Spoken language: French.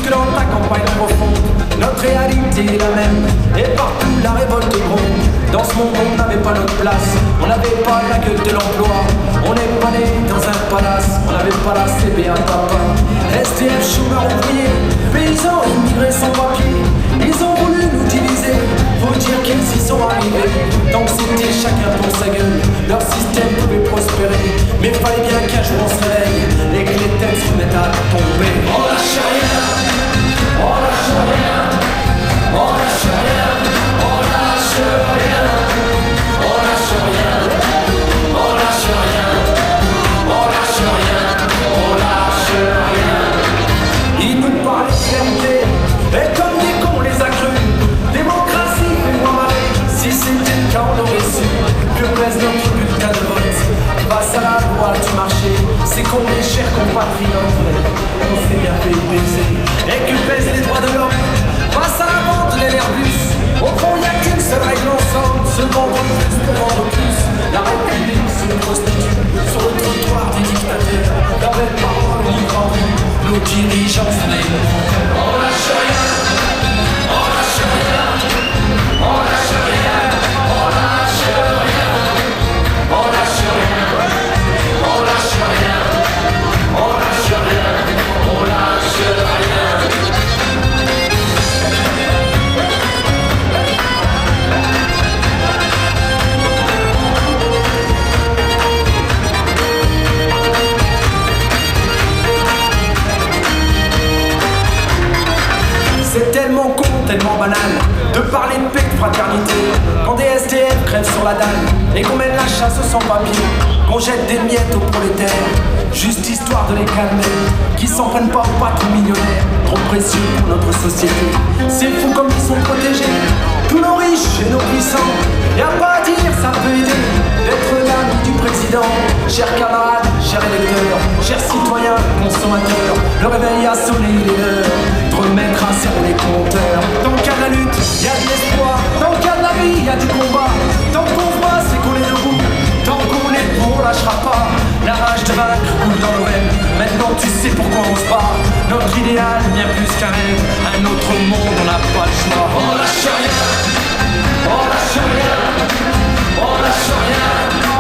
Jusque dans ta campagne profonde, notre réalité est la même. Et partout la révolte gronde. Dans ce monde on n'avait pas notre place, on n'avait pas la gueule de l'emploi. On n'est pas né dans un palace, on n'avait pas la CB à papa. SDF, chômeurs, ouvriers, paysans, immigrés sans papier. Ils ont voulu nous diviser, faut dire qu'ils y sont arrivés. Tant que c'était chacun pour sa gueule, leur système pouvait prospérer. Mais fallait bien qu'un jour on se réveille et que les têtes se remettent à tomber. On lâche rien, on lâche rien, on lâche rien, on lâche rien, on lâche rien, on lâche rien, on lâche rien, on lâche rien. Ils nous parlent de fermeté, et comme des cons on les a crus. Démocratie, fais-moi marrer, si c'était le cas on aurait su. Que pèse notre bulletin de vote face à la loi du marché. C'est qu'on est chers compatriotes, on s'est bien fait baiser. Et que pèsent les droits de l'homme face à la vente de l'Airbus. Au fond y'a qu'une seule règle ensemble, se vendre plus pour vendre plus. La République se prostitue sur le trottoir des dictateurs. La belle parole on y croit plus, nos dirigeants sont des menteurs. On lâche rien, on lâche rien, on lâche rien, on lâche rien, on lâche rien, on lâche rien, on lâche rien, on lâche rien. C'est tellement con, tellement banal de parler de paix, de fraternité, quand des SDF crèvent sur la dalle et qu'on mène la chasse sans papier, qu'on jette des miettes aux prolétaires, juste histoire de les calmer, qui s'en prennent pas aux patrons millionnaires, trop précieux pour notre société. C'est fou comme ils sont protégés, tous nos riches et nos puissants. Y'a pas à dire, ça peut aider d'être l'ami du président. Chers camarades, chers électeurs, chers citoyens, consommateurs, le réveil a sonné, il est l'heure de remettre à zéro les compteurs. Tant qu'il y a de la lutte, il y a de l'espoir. Tant qu'il y a de la vie, il y a du combat. Tant qu'on se bat, c'est qu'on est debout. Tant qu'on est debout, on lâchera pas. La rage de vaincre coule dans l'OM. Maintenant tu sais pourquoi on se bat. Notre idéal, bien plus qu'un rêve. Un autre monde, on n'a pas le choix. On lâche rien, on lâche rien, on lâche rien.